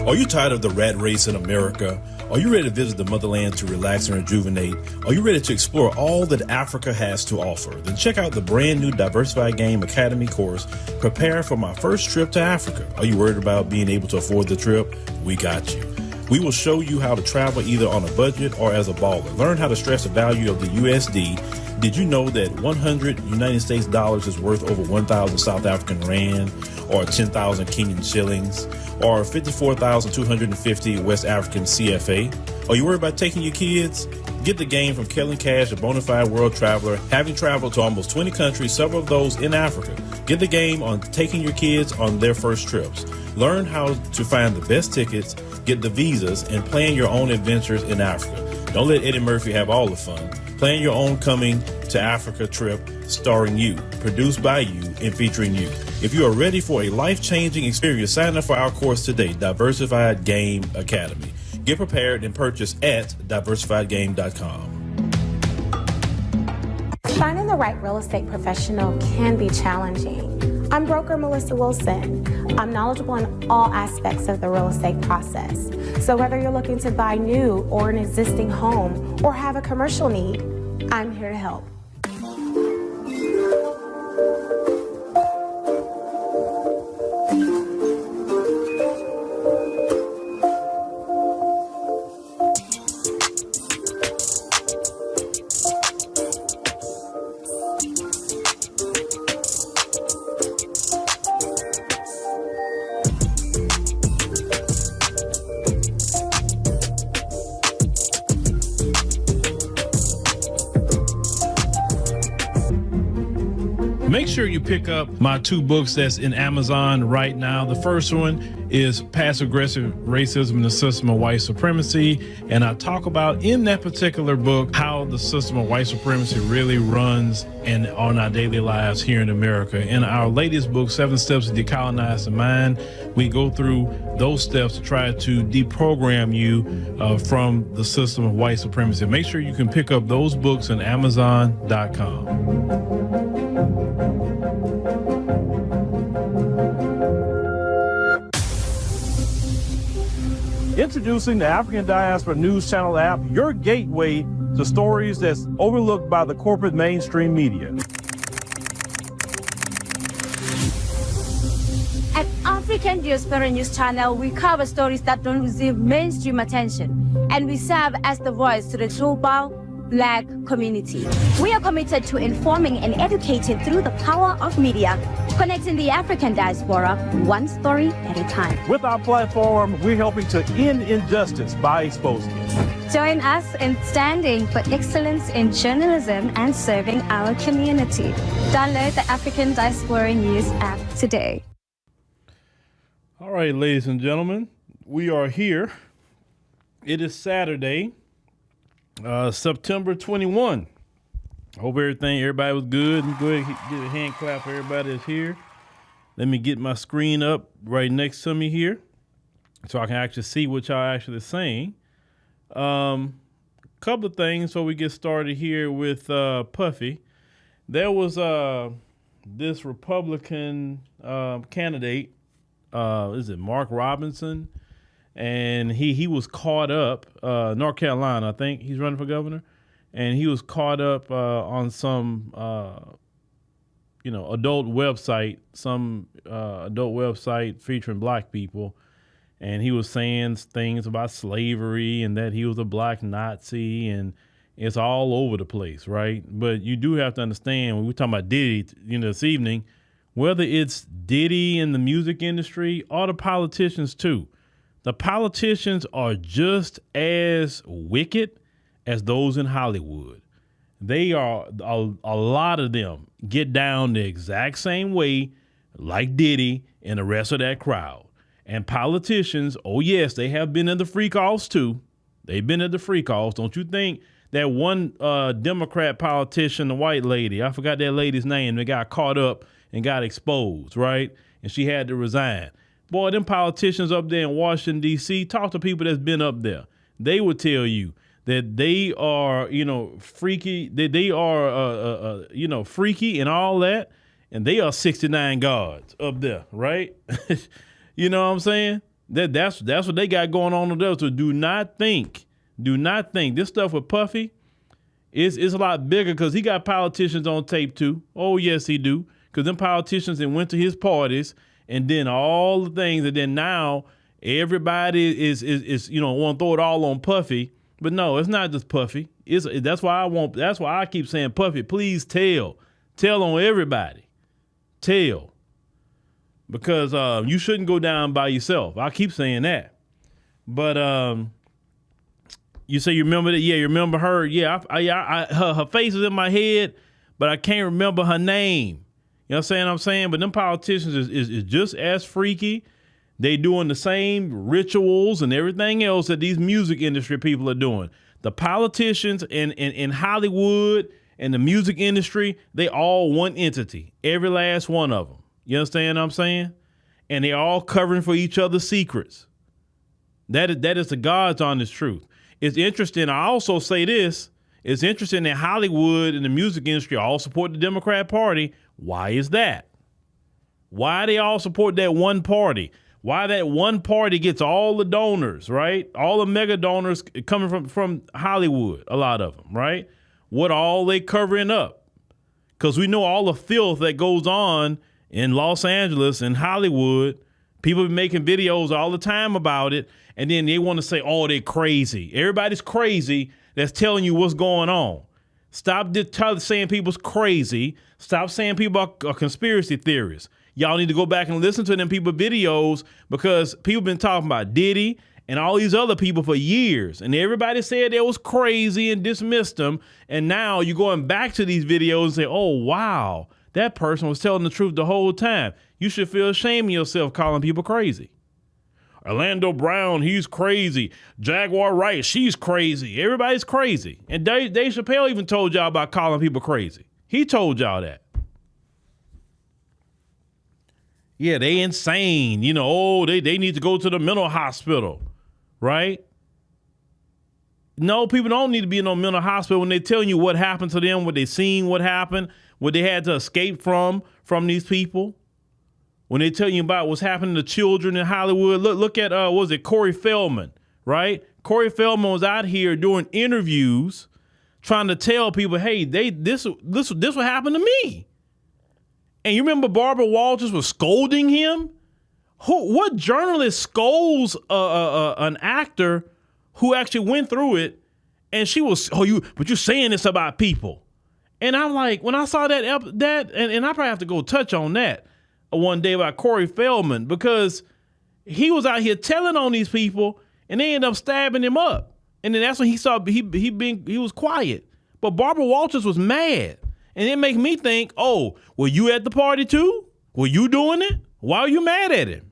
Are you tired of the rat race in America? Are you ready to visit the motherland to relax and rejuvenate? Are you ready to explore all that Africa has to offer? Then check out the brand new Diversified Game Academy course, Prepare for My First Trip to Africa. Are you worried about being able to afford the trip? We got you. We will show you how to travel either on a budget or as a baller. Learn how to stress the value of the USD. Did you know that 100 United States dollars is worth over 1,000 South African rand or 10,000 Kenyan shillings or 54,250 West African CFA? Are you worried about taking your kids? Get the game from Kellen Cash, a bona fide world traveler, having traveled to almost 20 countries, several of those in Africa. Get the game on taking your kids on their first trips. Learn how to find the best tickets, get the visas, and plan your own adventures in Africa. Don't let Eddie Murphy have all the fun. Plan your own coming to Africa trip starring you, produced by you, and featuring you. If you are ready for a life-changing experience, sign up for our course today, Diversified Game Academy. Get prepared and purchase at diversifiedgame.com. Finding the right real estate professional can be challenging. I'm broker Melissa Wilson. I'm knowledgeable in all aspects of the real estate process. So whether you're looking to buy new or an existing home or have a commercial need, I'm here to help. Make sure you pick up my two books that's in Amazon right now. The first one is Passive-Aggressive Racism and the System of White Supremacy. And I talk about in that particular book how the system of white supremacy really runs on our daily lives here in America. In our latest book, 7 Steps to Decolonize the Mind, we go through those steps to try to deprogram you from the system of white supremacy. Make sure you can pick up those books on Amazon.com. Introducing the African Diaspora News Channel app, your gateway to stories that's overlooked by the corporate mainstream media. At African Diaspora News Channel, we cover stories that don't receive mainstream attention, and we serve as the voice to the global Black community. We are committed to informing and educating through the power of media, connecting the African diaspora one story at a time. With our platform, we're helping to end injustice by exposing it. Join us in standing for excellence in journalism and serving our community. Download the African Diaspora News app today. All right, ladies and gentlemen, we are here. It is Saturday, September 21. Hope everybody was good. And go ahead, get a hand clap for everybody that's here. Let me get my screen up right next to me here so I can actually see what y'all actually saying. Couple of things before we get started here with Puffy. There was this Republican candidate, is it Mark Robinson? And he was caught up, North Carolina, I think he's running for governor. And he was caught up on some, adult website, adult website featuring black people. And he was saying things about slavery and that he was a black Nazi, and it's all over the place, right? But you do have to understand, when we're talking about Diddy, this evening, whether it's Diddy in the music industry or the politicians too, the politicians are just as wicked as those in Hollywood. They are, a lot of them get down the exact same way like Diddy and the rest of that crowd. And politicians, oh yes, they have been in the freak offs too. They've been at the freak offs. Don't you think that one Democrat politician, the white lady, I forgot that lady's name, that got caught up and got exposed, right? And she had to resign. Boy, them politicians up there in Washington, D.C., talk to people that's been up there. They would tell you that they are, freaky, that they are, freaky and all that. And they are 69 guards up there, right? You know what I'm saying? That's what they got going on there. So do not think this stuff with Puffy is a lot bigger, because he got politicians on tape too. Oh yes, he do. Because them politicians that went to his parties and then all the things, and then now everybody is want to throw it all on Puffy. But no, it's not just Puffy. That's why I keep saying, Puffy, please tell on everybody. Tell. Because you shouldn't go down by yourself. I keep saying that. But you say you remember that? Yeah, you remember her? Yeah, her face is in my head, but I can't remember her name. You know what I'm saying? But them politicians is just as freaky. They doing the same rituals and everything else that these music industry people are doing. The politicians in Hollywood and the music industry, they all one entity. Every last one of them. You understand what I'm saying? And they all covering for each other's secrets. That is the God's honest truth. It's interesting. I also say this. It's interesting that Hollywood and the music industry all support the Democrat Party. Why is that? Why they all support that one party? Why that one party gets all the donors, right? All the mega donors coming from Hollywood, a lot of them, right? What all they covering up? Because we know all the filth that goes on in Los Angeles and Hollywood. People be making videos all the time about it, and then they want to say, oh, they're crazy. Everybody's crazy that's telling you what's going on. Stop saying people's crazy. Stop saying people are conspiracy theorists. Y'all need to go back and listen to them people videos, because people been talking about Diddy and all these other people for years, and everybody said they was crazy and dismissed them. And now you're going back to these videos and say, oh, wow, that person was telling the truth the whole time. You should feel ashamed of yourself calling people crazy. Orlando Brown, he's crazy. Jaguar Wright, she's crazy. Everybody's crazy. And Dave Chappelle even told y'all about calling people crazy. He told y'all that. Yeah, they insane. They need to go to the mental hospital, right? No, people don't need to be in no mental hospital when they're telling you what happened to them, what they seen, what happened, what they had to escape from these people. When they tell you about what's happening to children in Hollywood, look at Corey Feldman, right? Corey Feldman was out here doing interviews, trying to tell people, hey, this what happened to me. And you remember Barbara Walters was scolding him? What journalist scolds an actor who actually went through it? And she was, but you're saying this about people. And I'm like, when I saw that, and I probably have to go touch on that one day about Corey Feldman, because he was out here telling on these people, and they ended up stabbing him up. And then that's when he saw he was quiet. But Barbara Walters was mad. And it makes me think, oh, were you at the party too? Were you doing it? Why are you mad at him?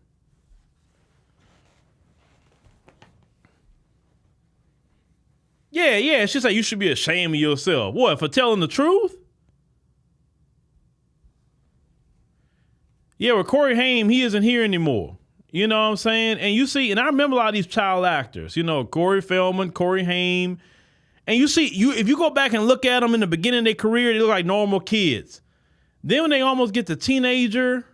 Yeah. She's like, you should be ashamed of yourself. What, for telling the truth? Yeah, well, Corey Haim, he isn't here anymore. You know what I'm saying? And you see, and I remember a lot of these child actors, Corey Feldman, Corey Haim. And you see, if you go back and look at them in the beginning of their career, they look like normal kids. Then when they almost get to teenager,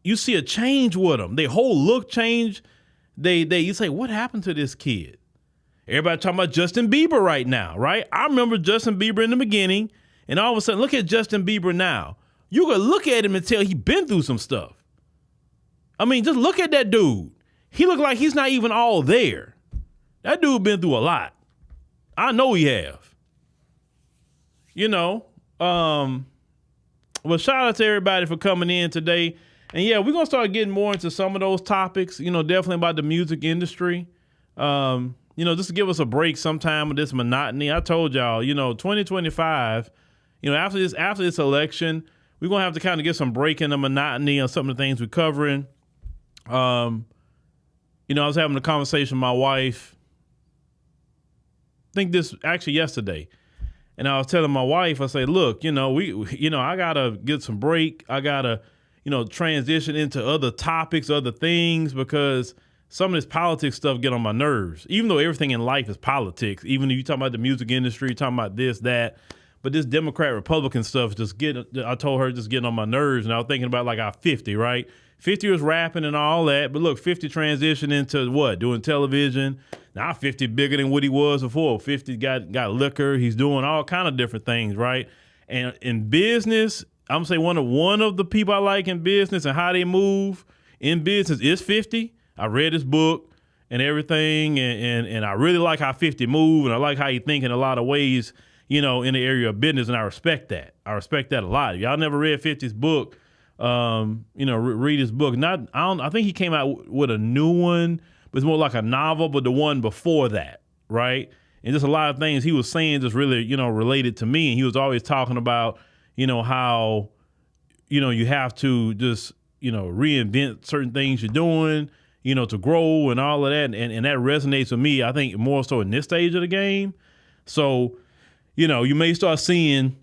you see a change with them. Their whole look change. You say, what happened to this kid? Everybody talking about Justin Bieber right now, right? I remember Justin Bieber in the beginning, and all of a sudden, look at Justin Bieber now. You could look at him and tell he been through some stuff. I mean, just look at that dude. He look like he's not even all there. That dude been through a lot. I know he have. Well, shout out to everybody for coming in today. And yeah, we're going to start getting more into some of those topics, definitely about the music industry. Just to give us a break sometime with this monotony. I told y'all, 2025, after this election, we're going to have to kind of get some break in the monotony on some of the things we're covering. I was having a conversation with my wife, I think this actually yesterday. And I was telling my wife, I say, look, I got to get some break. I got to, transition into other topics, other things, because some of this politics stuff get on my nerves, even though everything in life is politics. Even if you talking about the music industry, you're talking about this, that, but this Democrat Republican stuff I told her just getting on my nerves. And I was thinking about like our 50, right? 50 was rapping and all that, but look, 50 transitioned into what? Doing television. Now 50 bigger than what he was before. 50 got liquor. He's doing all kind of different things, right? And in business, I'm gonna say one of the people I like in business and how they move in business is 50. I read his book and everything, and I really like how 50 move, and I like how he think in a lot of ways, in the area of business, and I respect that. I respect that a lot. If y'all never read 50's book, read his book. I think he came out with a new one, but it's more like a novel, but the one before that, right? And just a lot of things he was saying just really, related to me. And he was always talking about, how, you have to just, reinvent certain things you're doing, to grow and all of that. And that resonates with me, I think, more so in this stage of the game. So, you may start seeing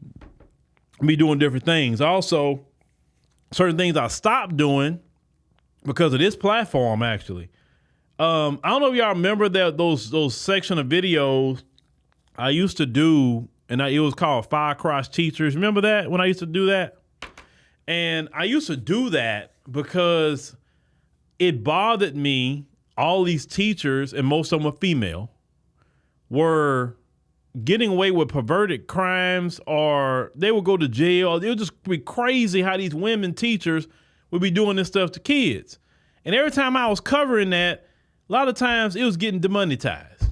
me doing different things. Also, certain things I stopped doing because of this platform, actually. I don't know if y'all remember that those section of videos I used to do, and it was called Fire Cross Teachers. Remember that when I used to do that? And I used to do that because it bothered me. All these teachers, and most of them were female, were getting away with perverted crimes, or they would go to jail. It would just be crazy how these women teachers would be doing this stuff to kids. And every time I was covering that, a lot of times it was getting demonetized.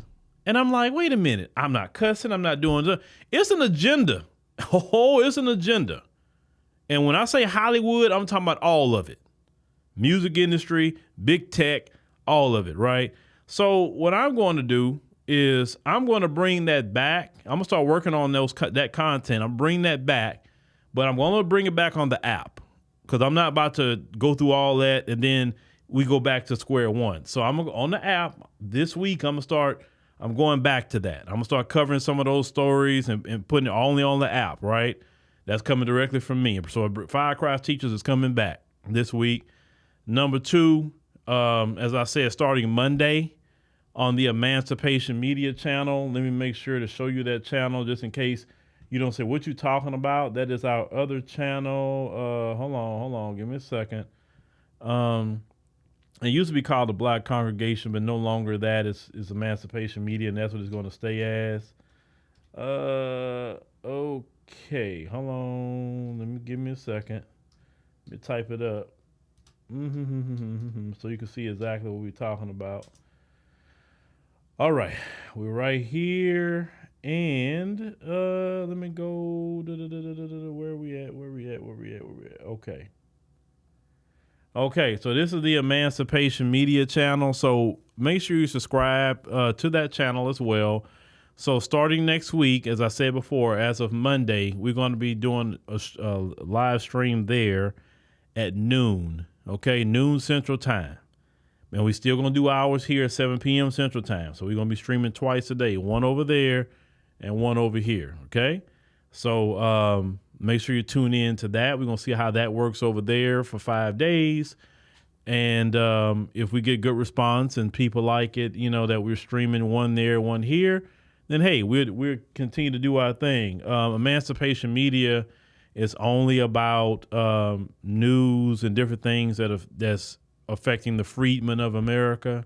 And I'm like, wait a minute, I'm not cussing, I'm not doing that. It's an agenda. Oh, it's an agenda. And when I say Hollywood, I'm talking about all of it. Music industry, big tech, all of it, right? So what I'm going to do is I'm going to bring that back. I'm going to start working on that content. I'm bringing that back, but I'm going to bring it back on the app because I'm not about to go through all that and then we go back to square one. So I'm on the app this week. I'm going back to that. I'm going to start covering some of those stories and putting it only on the app, right? That's coming directly from me. So Firecraft Teachers is coming back this week. Number 2, as I said, starting Monday on the Emancipation Media channel. Let me make sure to show you that channel just in case you don't say, what you talking about? That is our other channel. Hold on. Give me a second. It used to be called the Black Congregation, but no longer that. It's Emancipation Media, and that's what it's going to stay as. Okay. Hold on. Give me a second. Let me type it up. So you can see exactly what we're talking about. All right, we're right here, and let me go. Where we at? Okay. So this is the Emancipation Media channel. So make sure you subscribe to that channel as well. So starting next week, as I said before, as of Monday, we're going to be doing a live stream there at noon. Okay, noon Central Time. And we still going to do hours here at 7 p.m. Central Time. So we're going to be streaming twice a day, one over there and one over here. Okay, so make sure you tune in to that. We're going to see how that works over there for 5 days. And if we get good response and people like it, that we're streaming one there, one here, then, hey, we'll continue to do our thing. Emancipation Media is only about news and different things that's affecting the freedmen of America.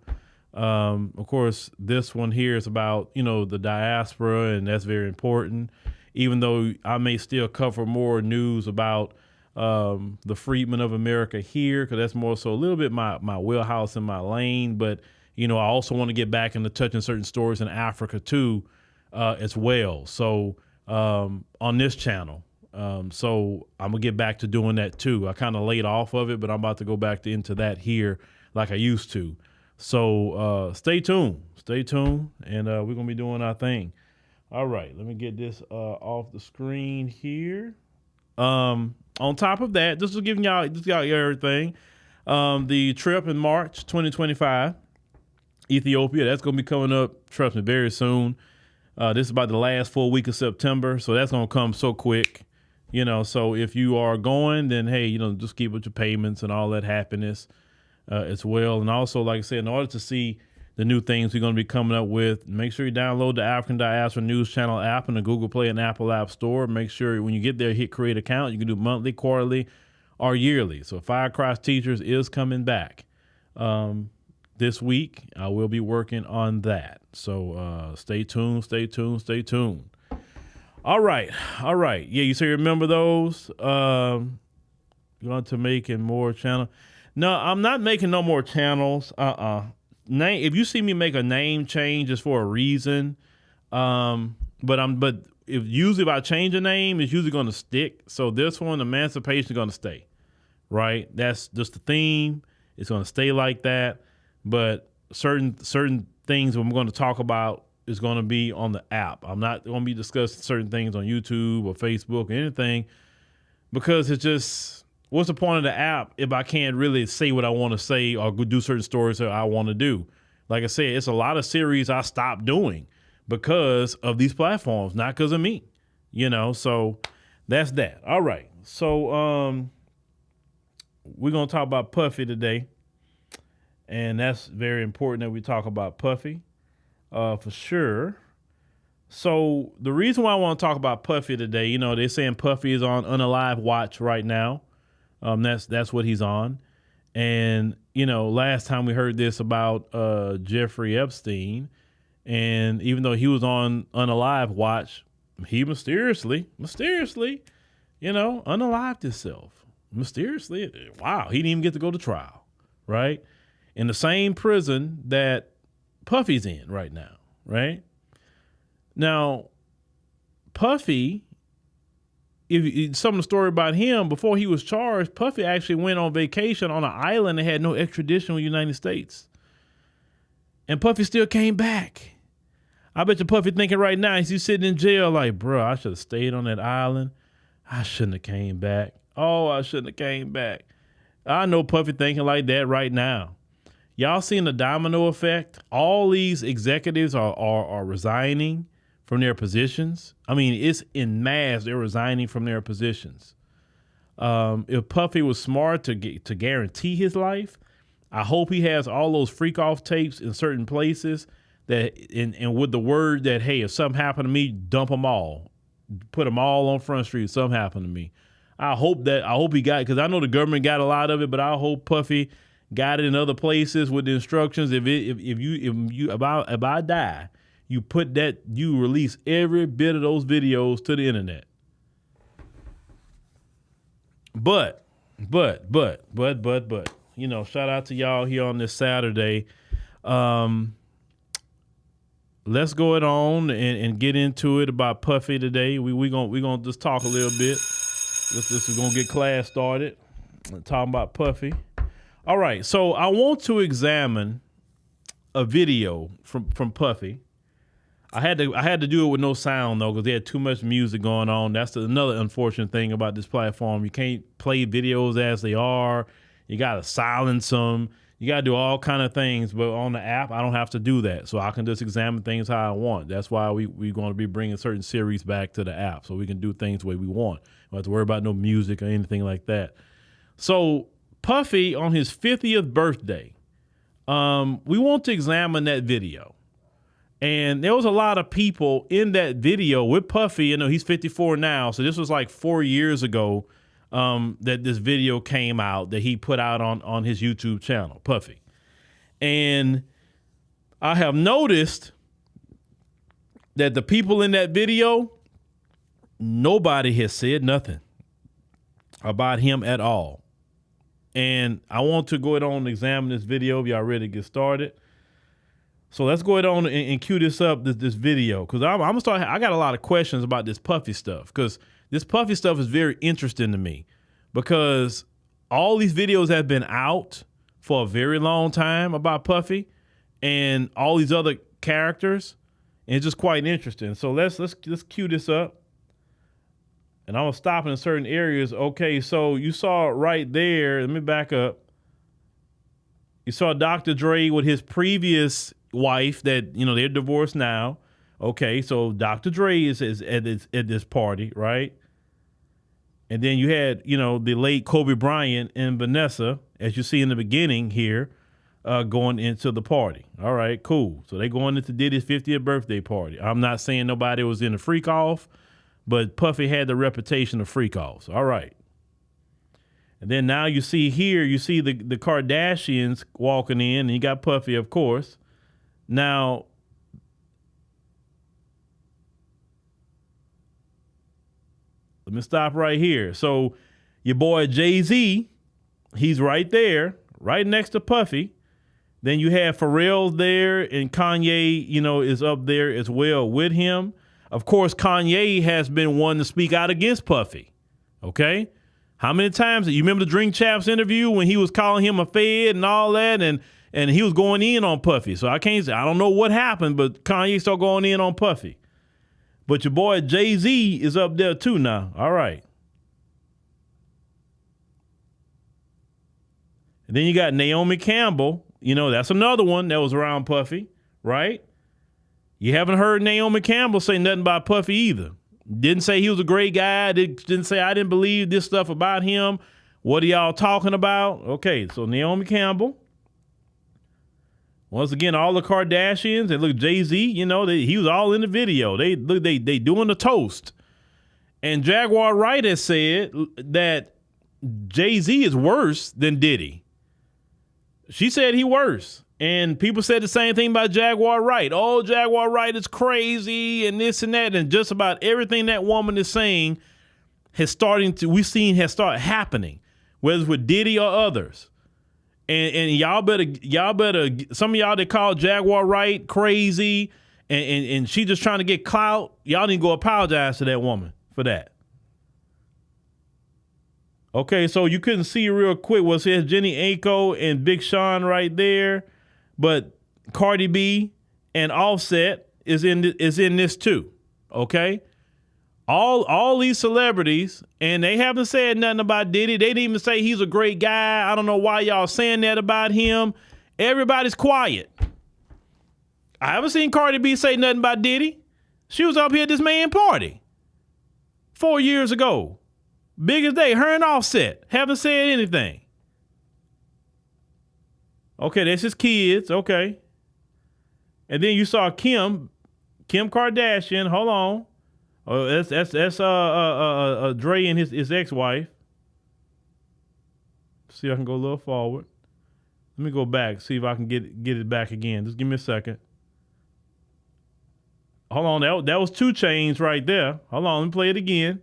Of course, this one here is about, the diaspora, and that's very important, even though I may still cover more news about the freedmen of America here, because that's more so a little bit my wheelhouse and my lane. But, I also want to get back into touching certain stories in Africa, too, as well. So on this channel. So I'm gonna get back to doing that too. I kind of laid off of it, but I'm about to go back into that here like I used to. So stay tuned, and we're gonna be doing our thing. All right, let me get this off the screen here. On top of that, this is giving y'all everything. The trip in March 2025, Ethiopia, that's gonna be coming up. Trust me, very soon. This is about the last full week of September, so that's gonna come so quick. So if you are going, then, hey, just keep with your payments and all that happiness as well. And also, like I said, in order to see the new things we're going to be coming up with, make sure you download the African Diaspora News Channel app in the Google Play and Apple App Store. Make sure when you get there, hit create account. You can do monthly, quarterly, are yearly. So Fire Cross Teachers is coming back this week. I will be working on that. So stay tuned, stay tuned, stay tuned. All right. Yeah, you say remember those? Going to making more channels. No, I'm not making no more channels. If you see me make a name change, it's for a reason. But if I change a name, it's usually going to stick. So this one, Emancipation, is going to stay. Right? That's just the theme. It's going to stay like that. But certain things I'm going to talk about is going to be on the app. I'm not going to be discussing certain things on YouTube or Facebook or anything, because it's just, what's the point of the app if I can't really say what I want to say or do certain stories that I want to do? Like I said, it's a lot of series I stopped doing because of these platforms, not because of me, so that's that. All right. So we're going to talk about Puffy today, and that's very important that we talk about Puffy. For sure. So the reason why I want to talk about Puffy today, they're saying Puffy is on unalive watch right now. That's what he's on. And, last time we heard this about Jeffrey Epstein, and even though he was on unalive watch, he mysteriously, unalived himself. Mysteriously. Wow. He didn't even get to go to trial, right? In the same prison that Puffy's in right now, right? Now, Puffy, if some of the story about him, before he was charged, Puffy actually went on vacation on an island that had no extradition with the United States. And Puffy still came back. I bet you Puffy thinking right now, he's sitting in jail like, bro, I should have stayed on that island. I shouldn't have came back. Oh, I shouldn't have came back. I know Puffy thinking like that right now. Y'all seen the domino effect? All these executives are resigning from their positions. I mean, it's in mass. They're resigning from their positions. If Puffy was smart to guarantee his life, I hope he has all those freak off tapes in certain places that, and with the word that, hey, if something happened to me, dump them all, put them all on Front Street. If something happened to me, I hope he got it, because I know the government got a lot of it, but I hope Puffy got it in other places with the instructions. If I die, you release every bit of those videos to the internet. But, shout out to y'all here on this Saturday. Let's go it on and get into it about Puffy today. We gonna just talk a little bit. This is gonna get class started. Talking about Puffy. All right, so I want to examine a video from Puffy. I had to do it with no sound though, because they had too much music going on. That's another unfortunate thing about this platform. You can't play videos as they are. You gotta silence them. You gotta do all kind of things. But on the app, I don't have to do that, so I can just examine things how I want. That's why we're going to be bringing certain series back to the app, so we can do things the way we want. We don't have to worry about no music or anything like that. So Puffy, on his 50th birthday, we want to examine that video. And there was a lot of people in that video with Puffy. He's 54 now, so this was like 4 years ago that this video came out that he put out on his YouTube channel, Puffy. And I have noticed that the people in that video, nobody has said nothing about him at all. And I want to go ahead on and examine this video if y'all ready to get started. So let's go ahead on and cue this up, this video, because I'm gonna start. I got a lot of questions about this Puffy stuff, because this Puffy stuff is very interesting to me, because all these videos have been out for a very long time about Puffy and all these other characters, and it's just quite interesting. So let's cue this up. And I'm going to stop in certain areas. Okay, so you saw right there. Let me back up. You saw Dr. Dre with his previous wife that, they're divorced now. Okay, so Dr. Dre is at this party, right? And then you had, the late Kobe Bryant and Vanessa, as you see in the beginning here, going into the party. All right, cool. So they going into Diddy's 50th birthday party. I'm not saying nobody was in a freak off, but Puffy had the reputation of freak offs. All right. And then now you see here, you see the Kardashians walking in, and you got Puffy, of course. Now, let me stop right here. So your boy Jay-Z, he's right there, right next to Puffy. Then you have Pharrell there, and Kanye, is up there as well with him. Of course, Kanye has been one to speak out against Puffy. Okay? How many times? You remember the Drink Champs interview when he was calling him a fed and all that, and he was going in on Puffy. So I don't know what happened, but Kanye started going in on Puffy. But your boy Jay-Z is up there too now. All right. And then you got Naomi Campbell. That's another one that was around Puffy, right? You haven't heard Naomi Campbell say nothing about Puffy either. Didn't say he was a great guy. Didn't say I didn't believe this stuff about him. What are y'all talking about? Okay, so Naomi Campbell. Once again, all the Kardashians. And look, Jay-Z, he was all in the video. They doing the toast. And Jaguar Wright has said that Jay-Z is worse than Diddy. She said he worse. And people said the same thing about Jaguar Wright. Oh, Jaguar Wright is crazy and this and that. And just about everything that woman is saying has started happening, whether it's with Diddy or others. And y'all better, some of y'all that call Jaguar Wright crazy and she just trying to get clout, y'all need to go apologize to that woman for that. Okay, so you couldn't see real quick. Well, it says Jenny Aiko and Big Sean right there, but Cardi B and Offset is in this too. Okay, all these celebrities, and they haven't said nothing about Diddy. They didn't even say he's a great guy. I don't know why y'all saying that about him. Everybody's quiet. I haven't seen Cardi B say nothing about Diddy. She was up here at this man party 4 years ago. Biggest day, her and Offset haven't said anything. Okay, that's his kids. Okay. And then you saw Kim Kardashian. Hold on. Oh, that's Dre and his ex-wife. See if I can go a little forward. Let me go back, see if I can get it back again. Just give me a second. Hold on, that was 2 Chainz right there. Hold on, let me play it again.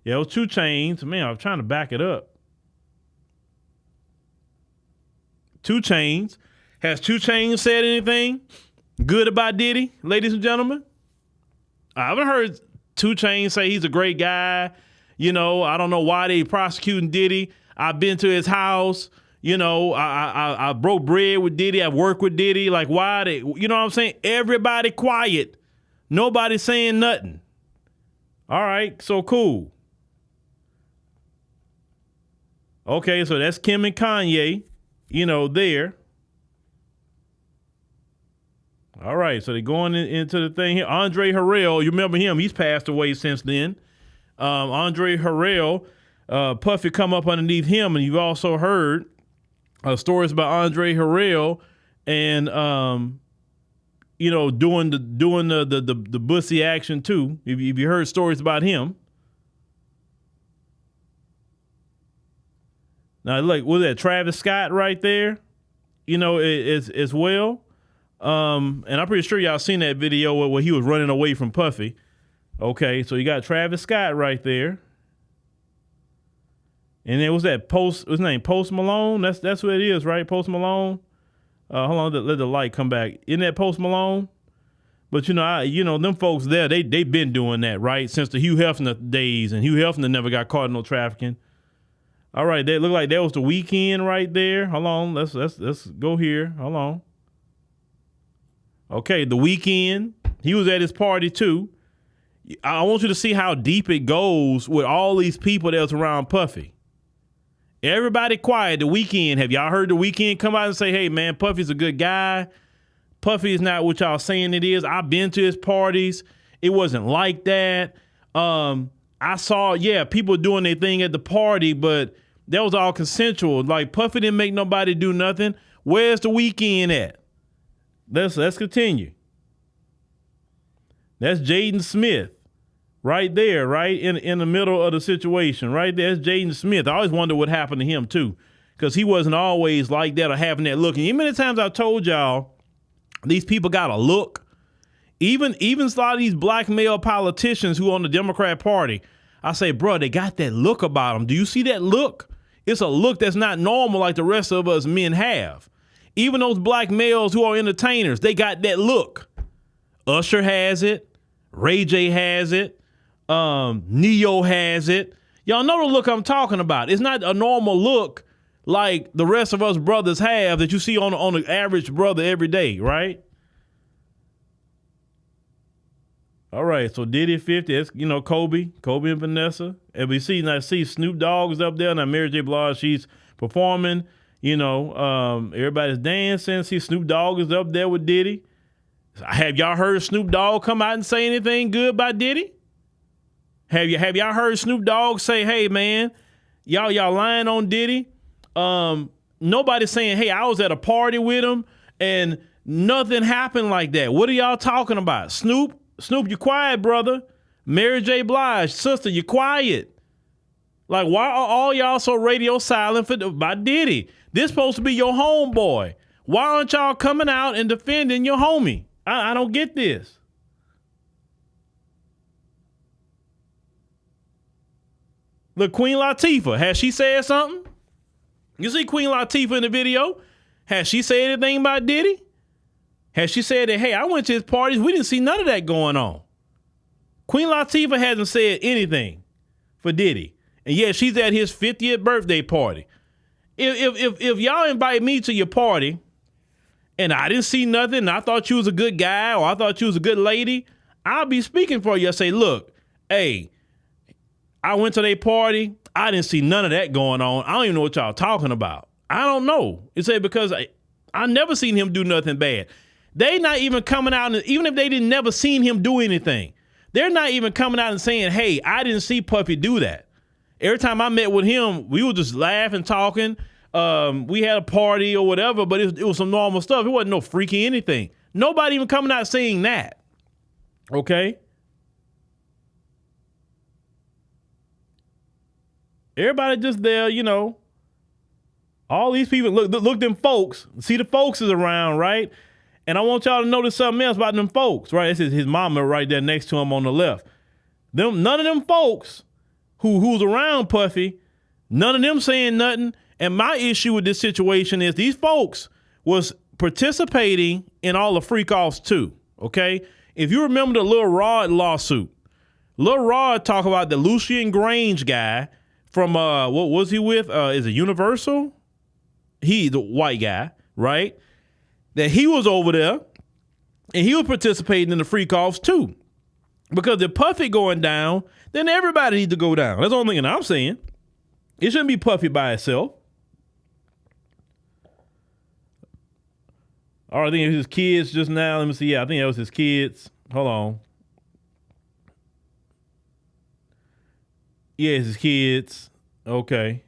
Yeah, it was 2 Chainz. Man, I was trying to back it up. 2 Chainz. Has 2 Chainz said anything good about Diddy, ladies and gentlemen? I haven't heard 2 Chainz say he's a great guy. I don't know why they prosecuting Diddy. I've been to his house. I broke bread with Diddy. I've worked with Diddy. Like, why they, what I'm saying? Everybody quiet. Nobody saying nothing. All right, so cool. Okay, so that's Kim and Kanye, there. All right, so they're going into the thing here. Andre Harrell, you remember him? He's passed away since then. Andre Harrell, Puffy come up underneath him, and you've also heard stories about Andre Harrell and doing the bussy action too. If you heard stories about him. Now, look, was that Travis Scott right there? As well. And I'm pretty sure y'all seen that video where he was running away from Puffy. Okay, so you got Travis Scott right there. And then was that what's his name? Post Malone? That's what it is, right? Post Malone. Hold on, let the light come back. Isn't that Post Malone? But them folks there, they been doing that, right? Since the Hugh Hefner days, and Hugh Hefner never got caught in no trafficking. All right, that looked like that was the Weeknd right there. Hold on, let's go here. Hold on. Okay, the Weeknd, he was at his party too. I want you to see how deep it goes with all these people that's around Puffy. Everybody quiet. The Weeknd, have y'all heard the Weeknd come out and say, hey man, Puffy's a good guy. Puffy is not what y'all saying it is. I've been to his parties. It wasn't like that. I saw, people doing their thing at the party, but that was all consensual. Like, Puffy didn't make nobody do nothing. Where's the Weeknd at? Let's continue. That's Jaden Smith right there, right in the middle of the situation, right there's Jaden Smith. I always wonder what happened to him too, because he wasn't always like that or having that look. And many times I've told y'all, these people got a look. Even a lot of these black male politicians who are on the Democrat Party, I say, bro, they got that look about them. Do you see that look? It's a look that's not normal like the rest of us men have. Even those black males who are entertainers, they got that look. Usher has it. Ray J has it. Neo has it. Y'all know the look I'm talking about. It's not a normal look like the rest of us brothers have that you see on the average brother every day, right? All right, so Diddy 50, that's, Kobe and Vanessa. And we see Snoop Dogg's up there. Now Mary J. Blige, she's performing. Everybody's dancing. See Snoop Dogg is up there with Diddy. Have y'all heard Snoop Dogg come out and say anything good about Diddy? Have y'all heard Snoop Dogg say, hey man, y'all lying on Diddy? Nobody's saying, hey, I was at a party with him and nothing happened like that. What are y'all talking about? Snoop, you quiet, brother. Mary J. Blige, sister, you quiet. Like, why are all y'all so radio silent about Diddy? This supposed to be your homeboy. Why aren't y'all coming out and defending your homie? I don't get this. Look, Queen Latifah, has she said something? You see Queen Latifah in the video? Has she said anything about Diddy? Has she said that, hey, I went to his parties, we didn't see none of that going on? Queen Latifah hasn't said anything for Diddy. And yet she's at his 50th birthday party. If y'all invite me to your party and I didn't see nothing and I thought you was a good guy or I thought you was a good lady, I'll be speaking for you. I say, look, hey, I went to their party. I didn't see none of that going on. I don't even know what y'all talking about. I don't know. It's because I never seen him do nothing bad. They not even coming out, and even if they didn't never seen him do anything, they're not even coming out and saying, hey, I didn't see Puffy do that. Every time I met with him, we would just laugh and talking. We had a party or whatever, but it was some normal stuff. It wasn't no freaky anything. Nobody even coming out saying that. Okay? Everybody just there, all these people, look them folks. See the folks is around, right? And I want y'all to notice something else about them folks, right? This is his mama right there next to him on the left. None of them folks who's around Puffy, none of them saying nothing. And my issue with this situation is these folks was participating in all the freak-offs too, okay? If you remember the Lil Rod lawsuit, Lil Rod talk about the Lucian Grange guy from, what was he with? Is it Universal? He, the white guy, right? That he was over there and he was participating in the freak-offs too. Because if Puffy going down, then everybody needs to go down. That's the only thing I'm saying. It shouldn't be Puffy by itself. All right, I think it was his kids just now. Let me see. Yeah, I think that was his kids. Hold on. Yeah, it's his kids. Okay.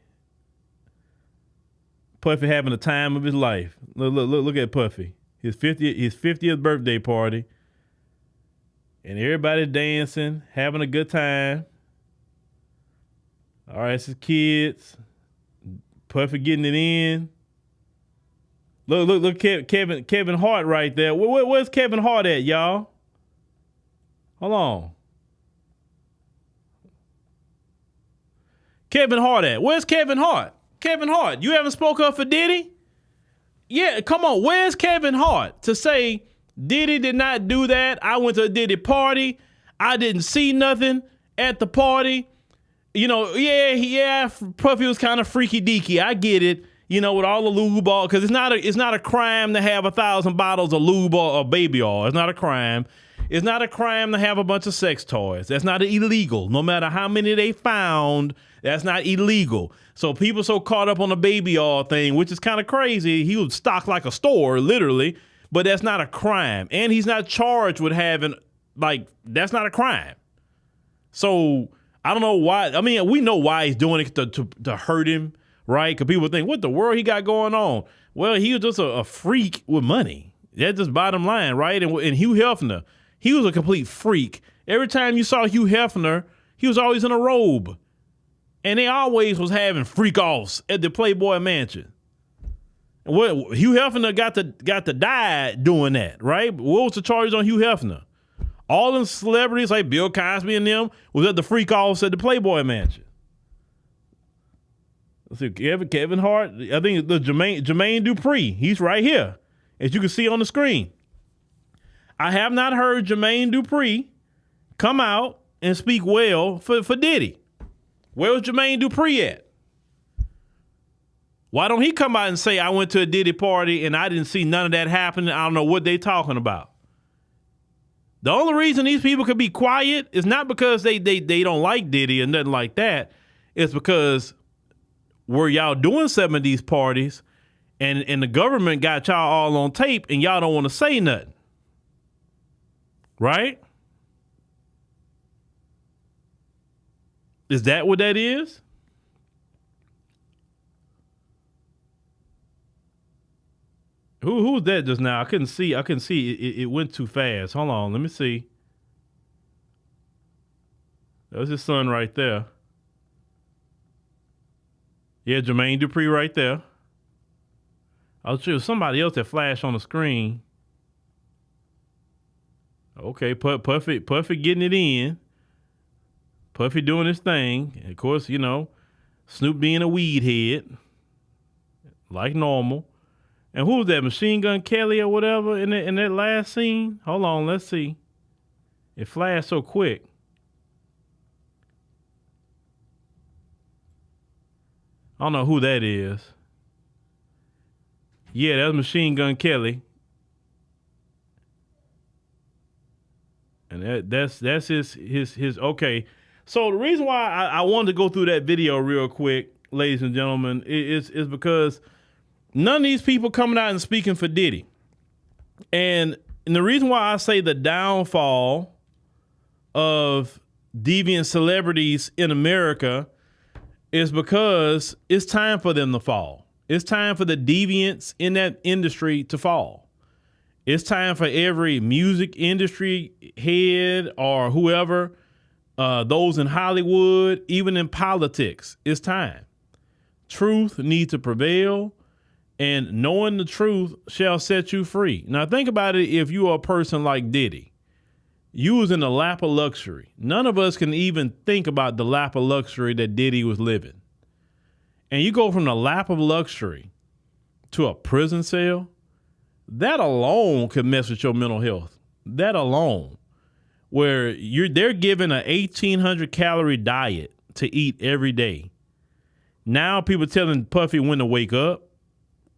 Puffy having the time of his life. Look at Puffy. His 50th birthday party. And everybody dancing, having a good time. All right, it's his kids. Puffy getting it in. Look, Kevin Hart right there. Where's Kevin Hart at, y'all? Hold on. Kevin Hart at? Where's Kevin Hart? Kevin Hart, you haven't spoke up for Diddy? Yeah, come on. Where's Kevin Hart to say Diddy did not do that? I went to a Diddy party. I didn't see nothing at the party. Yeah, Puffy was kind of freaky deaky. I get it. With all the lube all, because it's not a crime to have 1,000 bottles of lube or baby oil. It's not a crime. It's not a crime to have a bunch of sex toys. That's not illegal. No matter how many they found, that's not illegal. So people so caught up on the baby oil thing, which is kind of crazy. He was stocked like a store, literally, but that's not a crime. And he's not charged with having, that's not a crime. So I don't know why. I mean, we know why he's doing it to hurt him. Right? Because people think, what the world he got going on? Well, he was just a freak with money. That's just bottom line, right? And Hugh Hefner, he was a complete freak Every time you saw Hugh Hefner, he was always in a robe. And they always was having freak-offs at the Playboy Mansion. What Hugh Hefner got to die doing that, right? What was the charges on Hugh Hefner? All them celebrities like Bill Cosby and them was at the freak-offs at the Playboy Mansion. Let's see, Kevin Hart, I think the Jermaine Dupri, he's right here, as you can see on the screen. I have not heard Jermaine Dupri come out and speak well for Diddy. Where's Jermaine Dupri at? Why don't he come out and say, I went to a Diddy party and I didn't see none of that happening. I don't know what they talking about. The only reason these people could be quiet is not because they don't like Diddy or nothing like that. It's because were y'all doing some of these parties and the government got y'all all on tape and y'all don't want to say nothing. Right? Is that what that is? Who's that just now? I couldn't see. It went too fast. Hold on. Let me see. That was his son right there. Yeah, Jermaine Dupri right there. I was sure it was somebody else that flashed on the screen. Okay, Puffy getting it in. Puffy doing his thing. And of course, you know, Snoop being a weed head, like normal. And who was that, Machine Gun Kelly or whatever in that last scene? Hold on, let's see. It flashed so quick. I don't know who that is. Yeah, that's Machine Gun Kelly. And that's his okay. So the reason why I wanted to go through that video real quick, ladies and gentlemen, is because none of these people coming out and speaking for Diddy. And the reason why I say the downfall of deviant celebrities in America is because it's time for them to fall. It's time for the deviants in that industry to fall. It's time for every music industry head or whoever, those in Hollywood, even in politics, it's time. Truth needs to prevail. And knowing the truth shall set you free. Now think about it. If you are a person like Diddy, you was in the lap of luxury. None of us can even think about the lap of luxury that Diddy was living. And you go from the lap of luxury to a prison cell, that alone could mess with your mental health. That alone, where they're given an 1,800 calorie diet to eat every day. Now people telling Puffy when to wake up,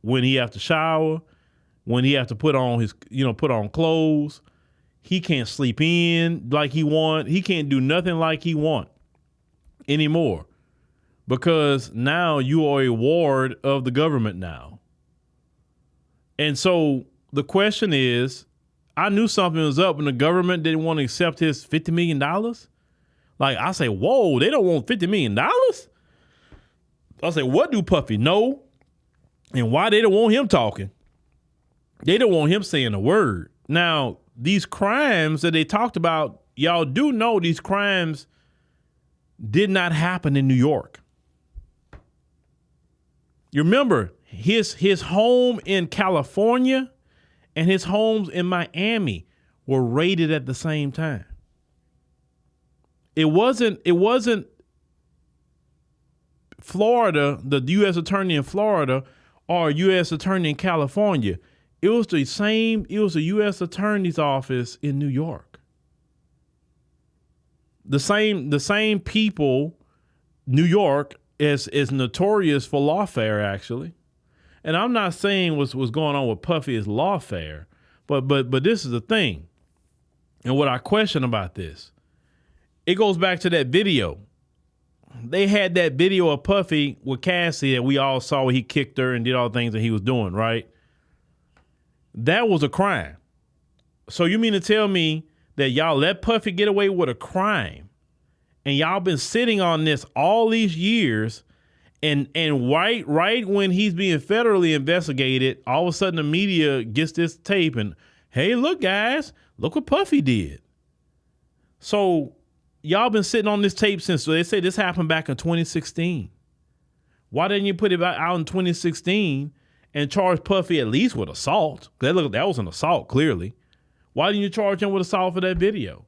when he have to shower, when he have to put on clothes. He can't sleep in like he want. He can't do nothing like he want anymore because now you are a ward of the government now. And so the question is, I knew something was up when the government didn't want to accept his $50 million. Like I say, whoa, they don't want $50 million? I say, what do Puffy know? And why they don't want him talking? They don't want him saying a word. Now, these crimes that they talked about, y'all do know these crimes did not happen in New York. You remember his home in California and his homes in Miami were raided at the same time. It wasn't Florida, the U.S. attorney in Florida or U.S. attorney in California. It was the U.S. attorney's office in New York. The same people, New York is notorious for lawfare, actually. And I'm not saying what's going on with Puffy is lawfare, but this is the thing. And what I question about this, it goes back to that video. They had that video of Puffy with Cassie that we all saw where he kicked her and did all the things that he was doing, right? That was a crime. So you mean to tell me that y'all let Puffy get away with a crime and y'all been sitting on this all these years and right when he's being federally investigated, all of a sudden the media gets this tape and, hey, look, guys, look what Puffy did. So y'all been sitting on this tape since, so they say this happened back in 2016. Why didn't you put it out in 2016 and charge Puffy at least with assault? That was an assault, clearly. Why didn't you charge him with assault for that video?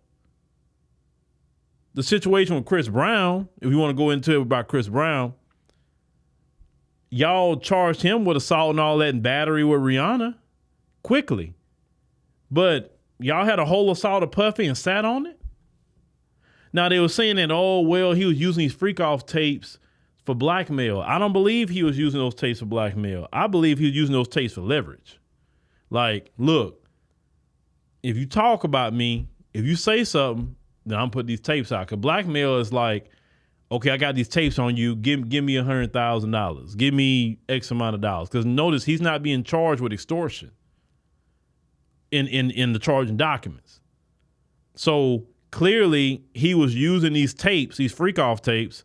The situation with Chris Brown, if you want to go into it about Chris Brown, y'all charged him with assault and all that and battery with Rihanna quickly. But y'all had a whole assault of Puffy and sat on it? Now, they were saying that, oh, well, he was using these freak-off tapes for blackmail. I don't believe he was using those tapes for blackmail. I believe he was using those tapes for leverage. Like, look, if you talk about me, if you say something, then I'm putting these tapes out. Because blackmail is like, okay, I got these tapes on you. Give me $100,000. Give me X amount of dollars. Because notice, he's not being charged with extortion in the charging documents. So clearly, he was using these tapes, these freak-off tapes,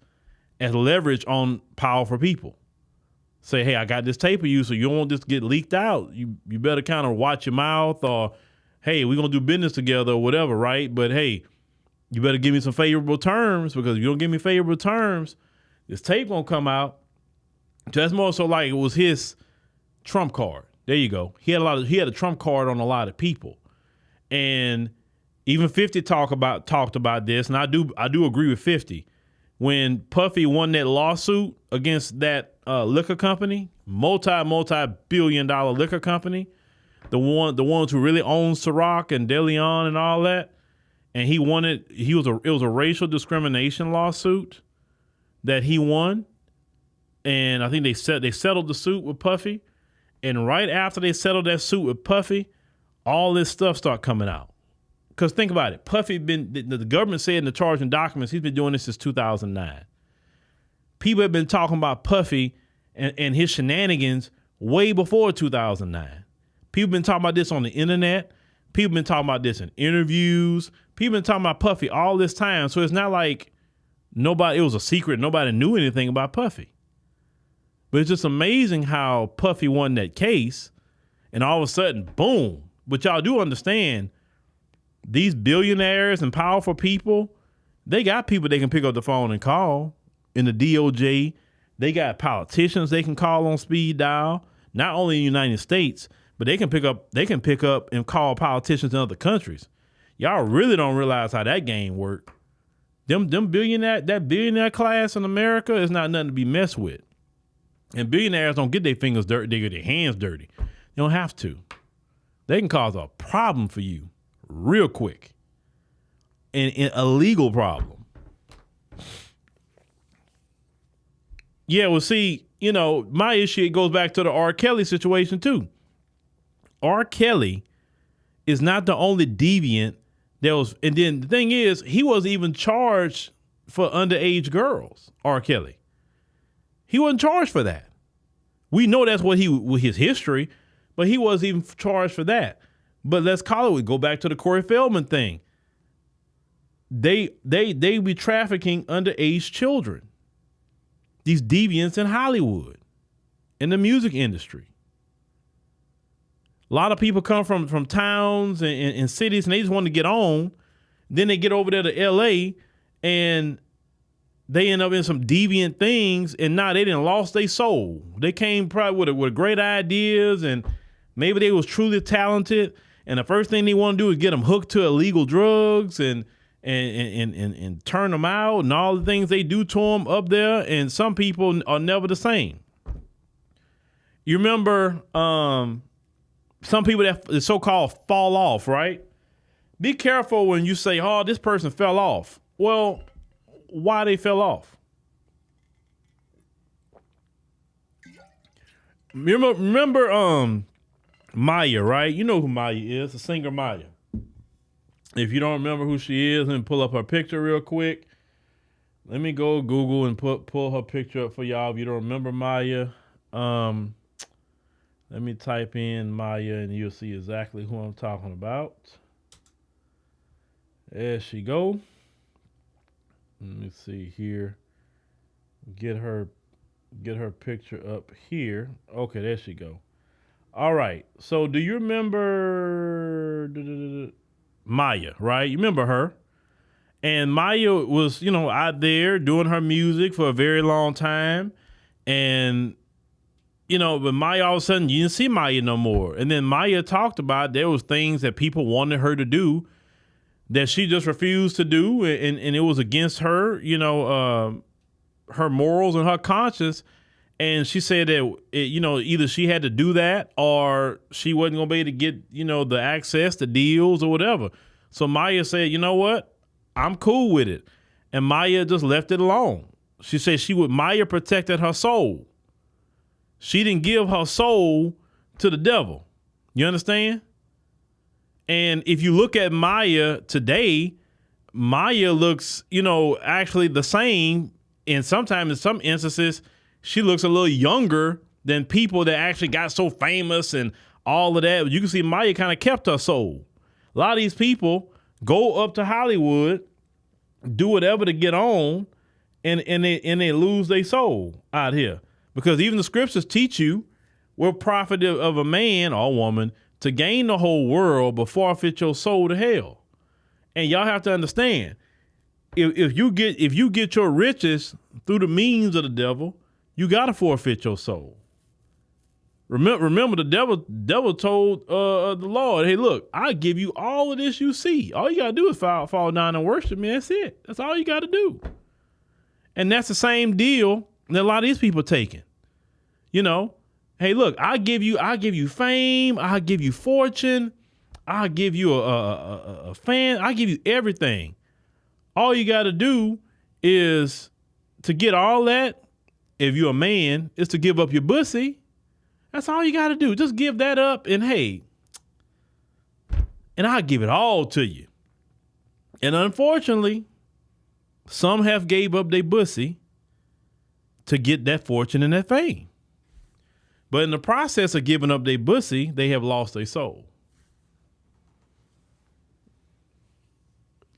as leverage on powerful people. Say, hey, I got this tape of you, so you don't want this to get leaked out. You better kind of watch your mouth, or, hey, we're going to do business together or whatever, right? But, hey, you better give me some favorable terms, because if you don't give me favorable terms, this tape won't come out. So that's more so like it was his trump card. There you go. He had a trump card on a lot of people. And even 50 talked about this, and I do agree with 50. When Puffy won that lawsuit against that liquor company, multi-billion-dollar liquor company, the ones who really own Ciroc and Deviant and all that, and he won it. It was a racial discrimination lawsuit that he won, and I think they settled the suit with Puffy. And right after they settled that suit with Puffy, all this stuff started coming out. Because think about it, Puffy the government said in the charging documents, he's been doing this since 2009. People have been talking about Puffy and his shenanigans way before 2009. People been talking about this on the internet. People been talking about this in interviews. People been talking about Puffy all this time. So it's not like it was a secret. Nobody knew anything about Puffy. But it's just amazing how Puffy won that case, and all of a sudden, boom. But y'all do understand, these billionaires and powerful people, they got people they can pick up the phone and call. In the DOJ, they got politicians they can call on speed dial, not only in the United States, but they can pick up and call politicians in other countries. Y'all really don't realize how that game works. That billionaire class in America is not nothing to be messed with. And billionaires don't get their fingers dirty, they get their hands dirty. They don't have to. They can cause a problem for you real quick. And a legal problem. Yeah, well, see, my issue goes back to the R. Kelly situation too. R. Kelly is not the only deviant and then the thing is, he wasn't even charged for underage girls, R. Kelly. He wasn't charged for that. We know that's what his history, but he wasn't even charged for that. But let's call it, go back to the Corey Feldman thing. They be trafficking underage children. These deviants in Hollywood, in the music industry. A lot of people come from towns and cities, and they just want to get on. Then they get over there to LA, and they end up in some deviant things, and now they done lost their soul. They came probably with great ideas, and maybe they was truly talented, and the first thing they want to do is get them hooked to illegal drugs and turn them out, and all the things they do to them up there. And some people are never the same. You remember some people that so-called fall off, right? Be careful when you say, oh, this person fell off. Well, why they fell off? Remember Maya, right? You know who Maya is, the singer Maya. If you don't remember who she is, let me pull up her picture real quick. Let me go Google and pull her picture up for y'all if you don't remember Maya. Let me type in Maya and you'll see exactly who I'm talking about. There she go. Let me see here. Get her picture up here. Okay, there she go. All right. So do you remember Maya, right? You remember her? And Maya was, out there doing her music for a very long time. And, but Maya, all of a sudden, you didn't see Maya no more. And then Maya talked about there was things that people wanted her to do that she just refused to do. And it was against her, her morals and her conscience. And she said that, either she had to do that or she wasn't going to be able to get, the access to deals or whatever. So Maya said, you know what? I'm cool with it. And Maya just left it alone. She said Maya protected her soul. She didn't give her soul to the devil. You understand? And if you look at Maya today, Maya looks, actually the same. And sometimes in some instances, she looks a little younger than people that actually got so famous and all of that. You can see Maya kind of kept her soul. A lot of these people go up to Hollywood, do whatever to get on, and they lose their soul out here. Because even the scriptures teach you what profit of a man or woman to gain the whole world but forfeit your soul to hell. And y'all have to understand, if you get your riches through the means of the devil, you gotta forfeit your soul. Remember, the devil told the Lord, "Hey, look, I give you all of this you see. All you gotta do is fall down and worship me. That's it. That's all you gotta do." And that's the same deal that a lot of these people are taking. Hey, look, I give you fame. I give you fortune. I give you a fan. I give you everything. All you gotta do is to get all that. If you're a man, is to give up your pussy. That's all you got to do. Just give that up and hey, and I'll give it all to you. And unfortunately, some have gave up their pussy to get that fortune and that fame. But in the process of giving up their pussy, they have lost their soul.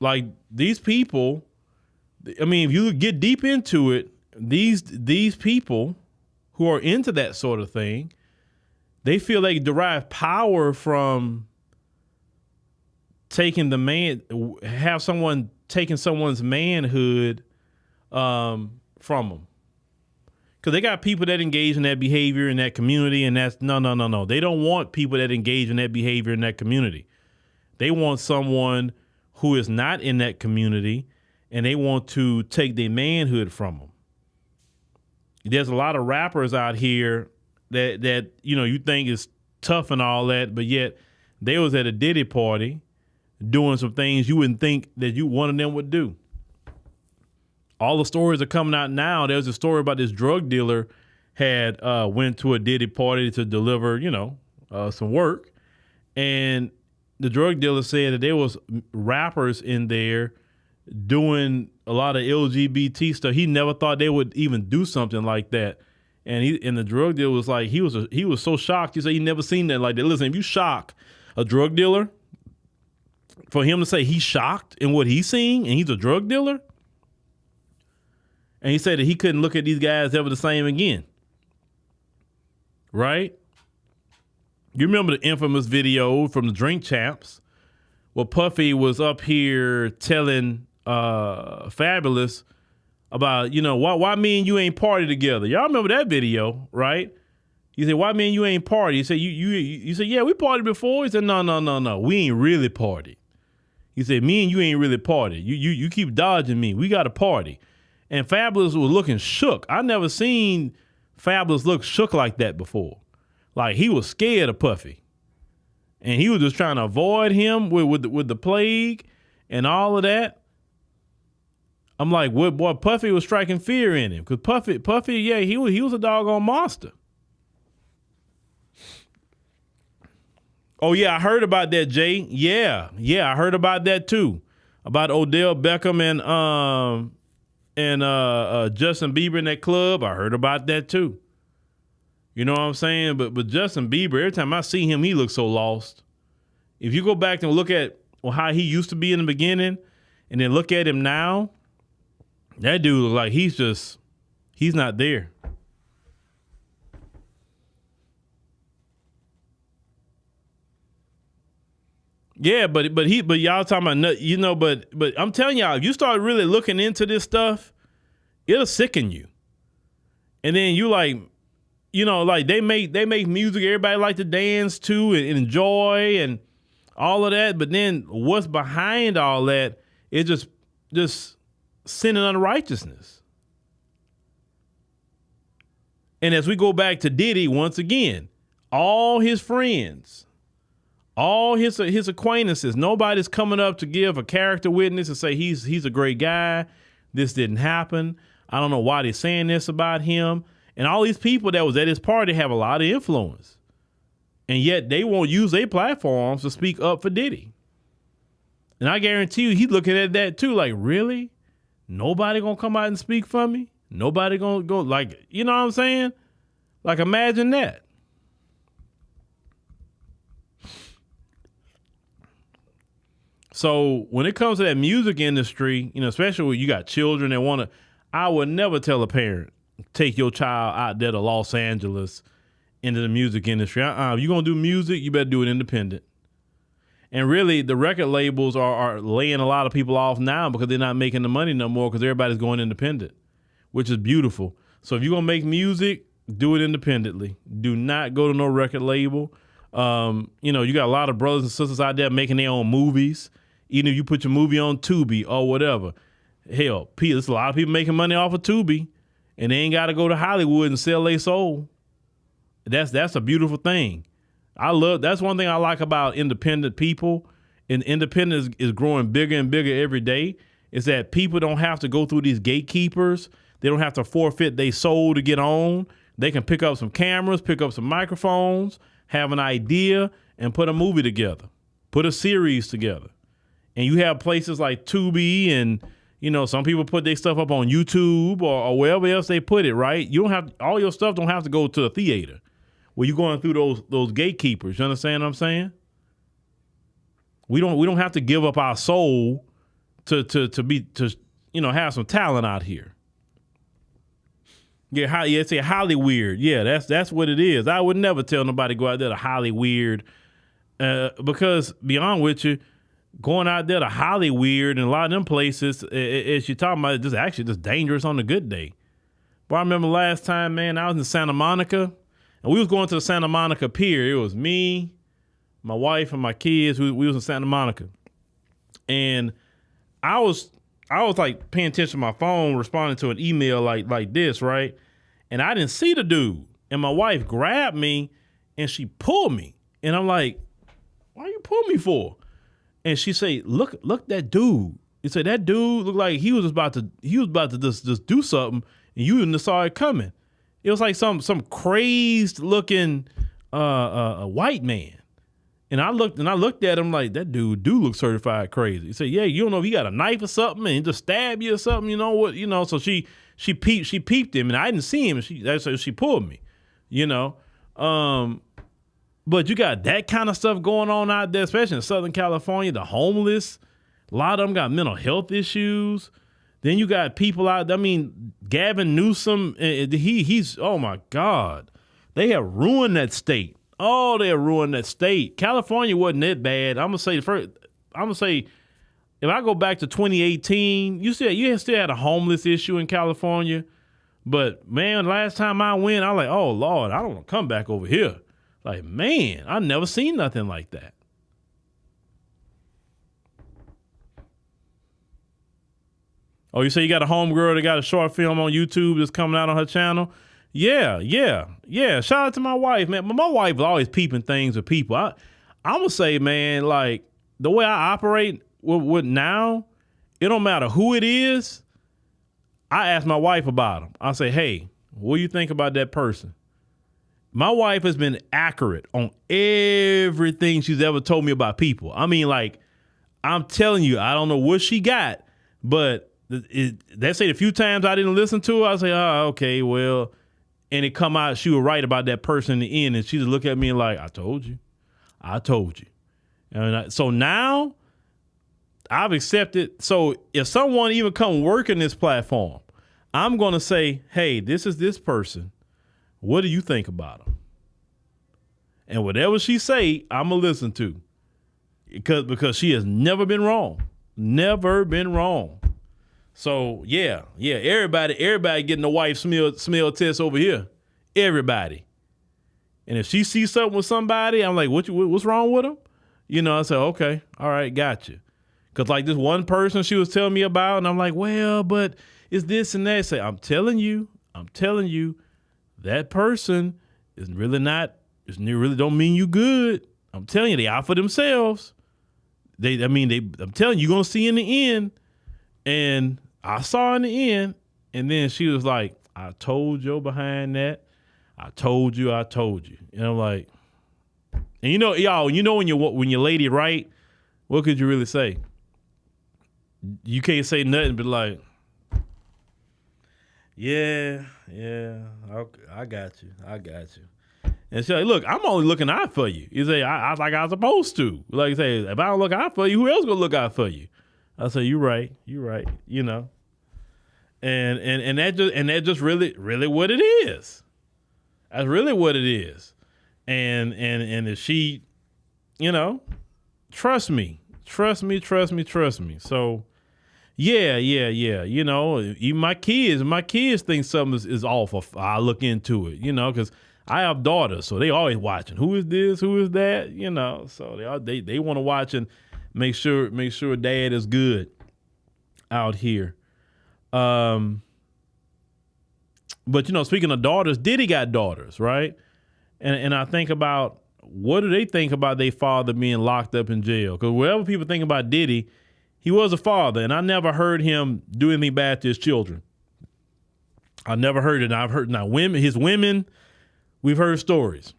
Like these people, I mean, if you get deep into it, these people who are into that sort of thing, they feel they derive power from taking someone taking someone's manhood from them. Because they got people that engage in that behavior in that community, and that's no. They don't want people that engage in that behavior in that community. They want someone who is not in that community, and they want to take their manhood from them. There's a lot of rappers out here that you think is tough and all that, but yet they was at a Diddy party doing some things you wouldn't think that one of them would do. All the stories are coming out now. There's a story about this drug dealer had went to a Diddy party to deliver, some work, and the drug dealer said that there was rappers in there doing a lot of LGBT stuff. He never thought they would even do something like that. And the drug dealer was like, he was so shocked. He said he never seen that like that. Listen, if you shock a drug dealer, for him to say he's shocked in what he's seeing and he's a drug dealer, and he said that he couldn't look at these guys ever the same again. Right? You remember the infamous video from the Drink Champs where Puffy was up here telling Fabulous about, why me and you ain't party together. Y'all remember that video, right? He said, why me and you ain't party? He said, you said, yeah, we partied before. He said, no. We ain't really party. He said, me and you ain't really party. You keep dodging me. We got to party. And Fabulous was looking shook. I never seen Fabulous look shook like that before. Like he was scared of Puffy. And he was just trying to avoid him with the plague and all of that. I'm like, what, boy, Puffy was striking fear in him. Because Puffy, yeah, he was a doggone monster. Oh, yeah, I heard about that, Jay. Yeah, I heard about that, too. About Odell Beckham and Justin Bieber in that club. I heard about that, too. You know what I'm saying? But Justin Bieber, every time I see him, he looks so lost. If you go back and look at how he used to be in the beginning and then look at him now, that dude looks like he's not there. Yeah, but y'all talking about, you know, but I'm telling y'all, if you start really looking into this stuff, it'll sicken you. And then you like, you know, like they make music everybody like to dance to and enjoy and all of that. But then what's behind all that is just sin and unrighteousness. And as we go back to Diddy once again, all his friends, all his acquaintances, nobody's coming up to give a character witness and say he's a great guy. This didn't happen. I don't know why they're saying this about him. And all these people that was at his party have a lot of influence. And yet they won't use their platforms to speak up for Diddy. And I guarantee you he's looking at that too, like, really? Nobody gonna come out and speak for me? Nobody gonna go, like, you know what I'm saying? Like, imagine that. So when it comes to that music industry, you know, especially when you got children that want to, I would never tell a parent, take your child out there to Los Angeles into the music industry. If you're going to do music, you better do it independent. And really, the record labels are laying a lot of people off now because they're not making the money no more because everybody's going independent, which is beautiful. So if you're going to make music, do it independently. Do not go to no record label. You know, you got a lot of brothers and sisters out there making their own movies. Even if you put your movie on Tubi or whatever. Hell, there's a lot of people making money off of Tubi, and they ain't got to go to Hollywood and sell their soul. That's a beautiful thing. That's one thing I like about independent people, and independence is growing bigger and bigger every day, is that people don't have to go through these gatekeepers. They don't have to forfeit their soul to get on. They can pick up some cameras, pick up some microphones, have an idea, and put a movie together, put a series together. And you have places like Tubi and, you know, some people put their stuff up on YouTube or wherever else they put it, right? You don't have, all your stuff don't have to go to a theater where you're going through those gatekeepers. You understand what I'm saying? We don't have to give up our soul to you know, have some talent out here. Yeah, it's a Hollyweird. Yeah, that's what it is. I would never tell nobody to go out there to Hollyweird because, beyond with you, going out there to Hollyweird and a lot of them places, as you're talking about, it's just dangerous on a good day. But I remember last time, man, I was in Santa Monica, and we was going to the Santa Monica Pier. It was me, my wife, and my kids. We was in Santa Monica, and I was like paying attention to my phone, responding to an email like this, right? And I didn't see the dude, and my wife grabbed me, and she pulled me, and I'm like, "Why you pull me for?" And she say, look that dude. He said, that dude looked like he was about to just do something, and you wouldn't have saw it coming. It was like some crazed looking a white man. And I looked at him like, that dude look certified crazy. He said, yeah, you don't know if he got a knife or something and he just stab you or something, you know what, you know. So she peeped him, and I didn't see him, and she pulled me, you know. But you got that kind of stuff going on out there, especially in Southern California, the homeless. A lot of them got mental health issues. Then you got people out there. I mean, Gavin Newsom, he's, oh my God. They have ruined that state. Oh, they have ruined that state. California wasn't that bad. I'm going to say, if I go back to 2018, you still had a homeless issue in California. But man, last time I went, I was like, oh Lord, I don't want to come back over here. Like, man, I never seen nothing like that. Oh, you say you got a homegirl that got a short film on YouTube that's coming out on her channel? Yeah. Shout out to my wife, man. My wife is always peeping things with people. I'm going to say, man, like, the way I operate with now, it don't matter who it is. I ask my wife about them. I say, hey, what do you think about that person? My wife has been accurate on everything she's ever told me about people. I mean, like, I'm telling you, I don't know what she got, but they say the few times I didn't listen to her, I say, oh, okay, well, and it come out she was right about that person in the end, and she just look at me like, I told you. And so now I've accepted. So if someone even come work in this platform, I'm going to say, hey, this is this person. What do you think about them? And whatever she say, I'm going to listen to. because she has never been wrong. Never been wrong. So yeah, everybody getting the wife smell test over here. Everybody. And if she sees something with somebody, I'm like, what's wrong with them? You know, I say, okay, all right, gotcha. Because like this one person she was telling me about, and I'm like, well, but it's this and that. I say, I'm telling you, that person is really don't mean you good. I'm telling you, they out for themselves. I'm telling you, you're going to see in the end. And I saw in the end. And then she was like, I told you behind that. I told you. And I'm like, and y'all, when your lady right, what could you really say? You can't say nothing but like, yeah, I got you. And she's like, look, I'm only looking out for you. You say, I like I was supposed to. Like you say, if I don't look out for you, who else gonna look out for you? I say, you're right, you know. And that just really what it is. That's really what it is. And if she, trust me. So yeah. You know, even my kids think something is off. I look into it, because I have daughters, so they always watching. Who is this? Who is that? So they want to watch and make sure dad is good out here. But speaking of daughters, Diddy got daughters, right? And I think about, what do they think about their father being locked up in jail? Because wherever people think about Diddy, he was a father, and I never heard him do anything bad to his children. I never heard it. I've heard his women. We've heard stories.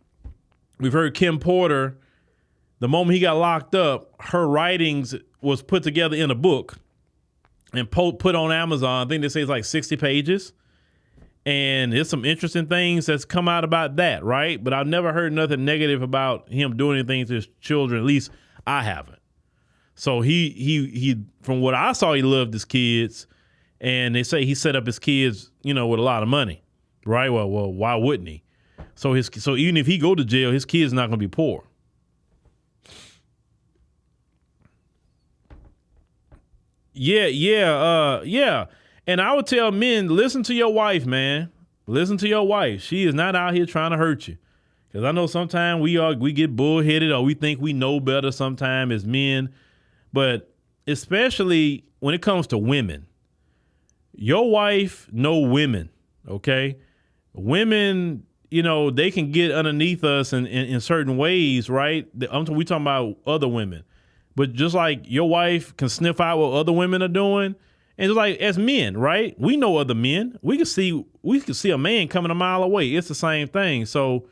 We've heard Kim Porter. The moment he got locked up, her writings was put together in a book and put on Amazon. I think they say it's like 60 pages. And there's some interesting things that's come out about that, right? But I've never heard nothing negative about him doing anything to his children. At least I haven't. So he from what I saw, he loved his kids, and they say he set up his kids, with a lot of money, right? Well, why wouldn't he? So even if he go to jail, his kids not gonna be poor. Yeah. And I would tell men, listen to your wife, man. Listen to your wife. She is not out here trying to hurt you. Because I know sometimes we get bullheaded, or we think we know better sometimes as men. But especially when it comes to women, your wife know women, okay? Women, they can get underneath us in certain ways, right? We talking about other women. But just like your wife can sniff out what other women are doing, and just like as men, right? We know other men. We can see a man coming a mile away. It's the same thing. So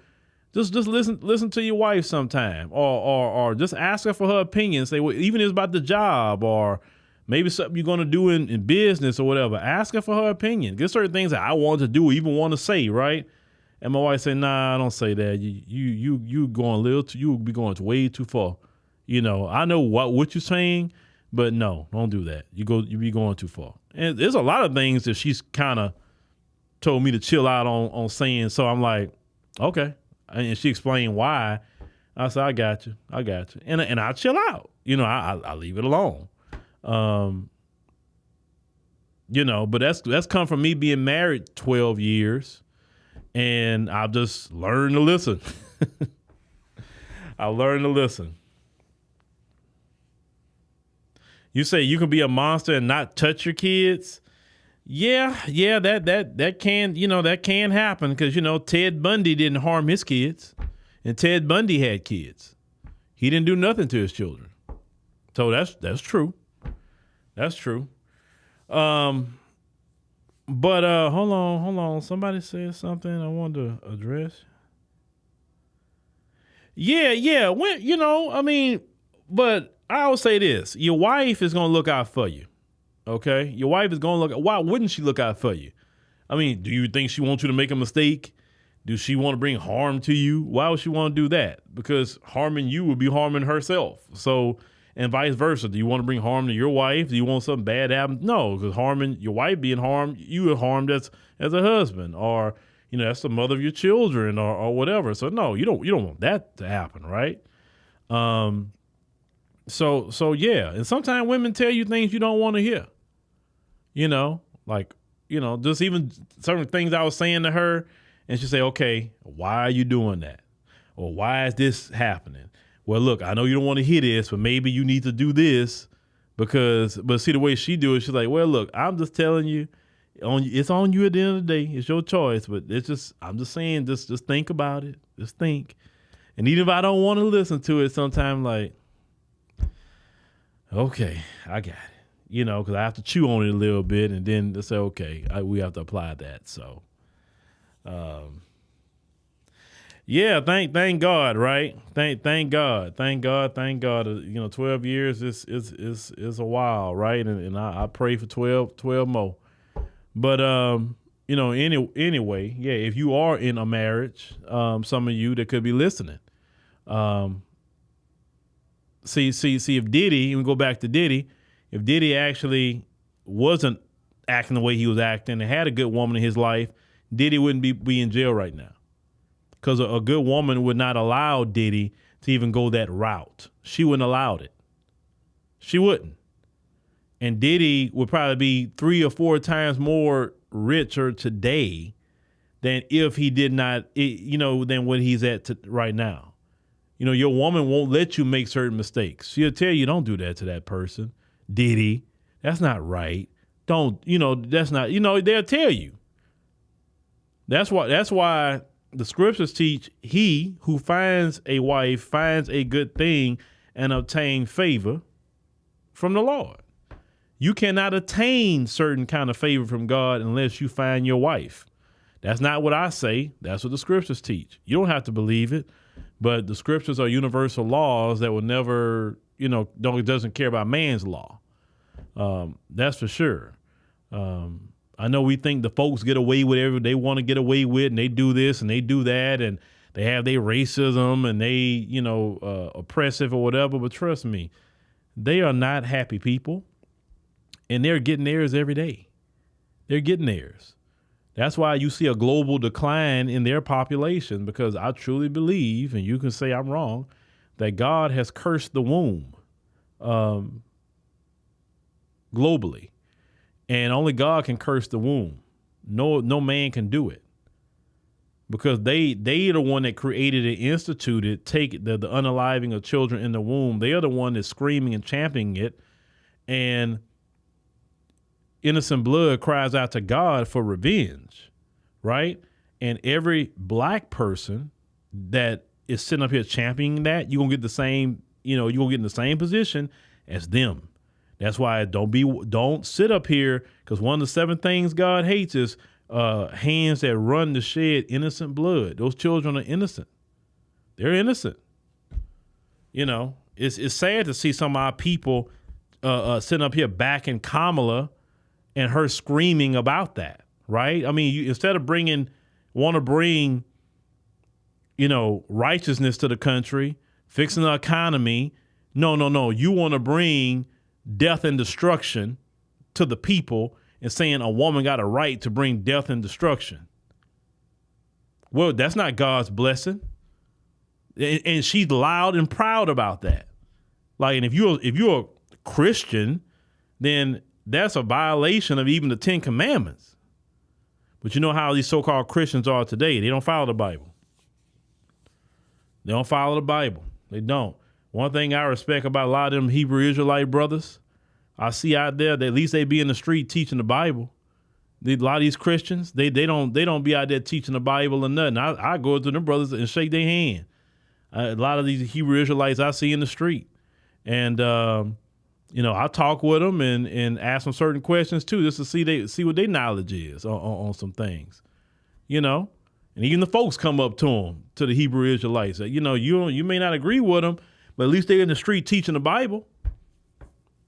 just listen to your wife sometime, or just ask her for her opinion. Say, well, even if it's about the job, or maybe something you're gonna do in business or whatever. Ask her for her opinion. There's certain things that I want to do, or even want to say, right? And my wife said, "Nah, I don't say that. You going you be going way too far. I know what you're saying." But no, don't do that. You be going too far. And there's a lot of things that she's kind of told me to chill out on saying. So I'm like, okay. And she explained why. I said, I got you. And I chill out. I leave it alone. But that's come from me being married 12 years. And I've just learned to listen. I learned to listen. You say you can be a monster and not touch your kids. Yeah, that can happen, because Ted Bundy didn't harm his kids, and Ted Bundy had kids. He didn't do nothing to his children. So that's true. That's true. But hold on. Somebody said something I wanted to address. Yeah. But I will say this: your wife is gonna look out for you. Okay, your wife is gonna look. Why wouldn't she look out for you? I mean, do you think she wants you to make a mistake? Does she want to bring harm to you? Why would she want to do that? Because harming you would be harming herself. So, and vice versa. Do you want to bring harm to your wife? Do you want something bad to happen? No, because harming your wife being harmed, you are harmed as a husband, or that's the mother of your children, or whatever. So no, you don't want that to happen, right? So yeah. And sometimes women tell you things you don't want to hear. Just even certain things I was saying to her, and she say, okay, why are you doing that? Or why is this happening? Well, look, I know you don't want to hear this, but maybe you need to do this but see the way she do it, she's like, well, look, I'm just telling you, it's on you at the end of the day. It's your choice, but I'm just saying, just think about it. Just think. And even if I don't want to listen to it, sometimes like, okay, I got it. Because I have to chew on it a little bit and then to say, okay, we have to apply that. So, yeah, thank God, right? Thank God. 12 years is a while, right? And I pray for 12 more. But anyway, yeah, if you are in a marriage, some of you that could be listening, see if Diddy, and we go back to Diddy, if Diddy actually wasn't acting the way he was acting and had a good woman in his life, Diddy wouldn't be in jail right now. Because a good woman would not allow Diddy to even go that route. She wouldn't allow it. She wouldn't. And Diddy would probably be 3 or 4 times more richer today than if he did not, than what he's at right now. Your woman won't let you make certain mistakes. She'll tell you, don't do that to that person. Diddy, that's not right. Don't, that's not, they'll tell you. That's why the scriptures teach he who finds a wife finds a good thing and obtain favor from the Lord. You cannot attain certain kind of favor from God unless you find your wife. That's not what I say. That's what the scriptures teach. You don't have to believe it, but the scriptures are universal laws that will never, doesn't care about man's law. That's for sure. I know we think the folks get away with whatever they want to get away with, and they do this and they do that, and they have their racism and they, oppressive or whatever. But trust me, they are not happy people, and they're getting theirs every day. They're getting theirs. That's why you see a global decline in their population, because I truly believe, and you can say I'm wrong, that God has cursed the womb globally. And only God can curse the womb. No man can do it, because they are the one that created and instituted the unaliving of children in the womb. They are the one that's screaming and championing it, and innocent blood cries out to God for revenge, right? And every black person that is sitting up here championing that, you're gonna get the same, you're gonna get in the same position as them. That's why don't sit up here, because one of the 7 things God hates is hands that run to shed innocent blood. Those children are innocent. They're innocent. It's sad to see some of our people sitting up here backing Kamala and her screaming about that, right? I mean, instead of want to bring righteousness to the country, fixing the economy. No. You want to bring death and destruction to the people and saying a woman got a right to bring death and destruction. Well, that's not God's blessing. And she's loud and proud about that. Like, and if you're a Christian, then that's a violation of even the 10 Commandments. But you know how these so-called Christians are today. They don't follow the Bible. They don't follow the Bible. They don't. One thing I respect about a lot of them Hebrew Israelite brothers, I see out there that at least they be in the street teaching the Bible. A lot of these Christians, they don't be out there teaching the Bible or nothing. I go to them brothers and shake their hand. A lot of these Hebrew Israelites I see in the street, and I talk with them and ask them certain questions too, just to see what their knowledge is on some things, And even the folks come up to them, to the Hebrew Israelites, that, you may not agree with them, but at least they're in the street teaching the Bible.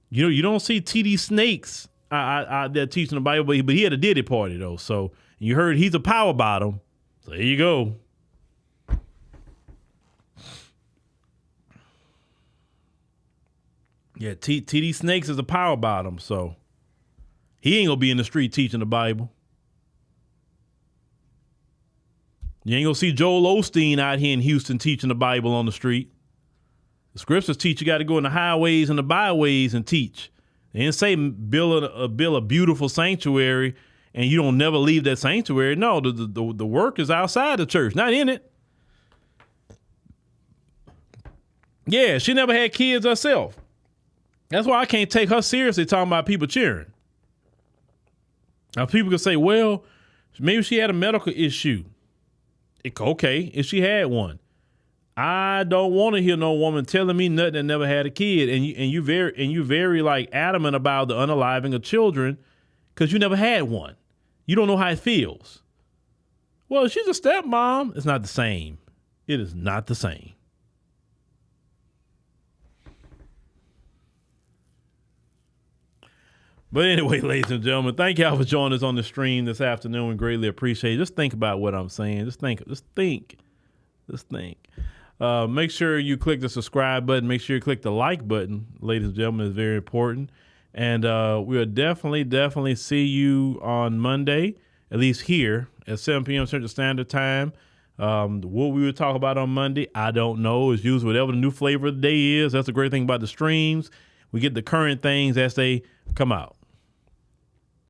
You don't see TD Snakes out there teaching the Bible, but he had a Diddy party though. So you heard he's a power bottom. So there you go. Yeah, TD Snakes is a power bottom, so he ain't gonna be in the street teaching the Bible. You ain't gonna see Joel Osteen out here in Houston teaching the Bible on the street. The scriptures teach you got to go in the highways and the byways and teach. They didn't say build a beautiful sanctuary and you don't never leave that sanctuary. No, the work is outside the church, not in it. Yeah, she never had kids herself. That's why I can't take her seriously talking about people cheering. Now, people can say, well, maybe she had a medical issue. Okay, if she had one. I don't want to hear no woman telling me nothing that never had a kid. And you very like adamant about the unaliving of children because you never had one. You don't know how it feels. Well, she's a stepmom. It's not the same. It is not the same. But anyway, ladies and gentlemen, thank y'all for joining us on the stream this afternoon. We greatly appreciate it. Just think about what I'm saying. Just think. Make sure you click the subscribe button. Make sure you click the like button, ladies and gentlemen. It's very important. And we'll definitely see you on Monday, at least here at 7 p.m. Central Standard Time. What we would talk about on Monday, I don't know. It's usually whatever the new flavor of the day is. That's the great thing about the streams. We get the current things as they come out.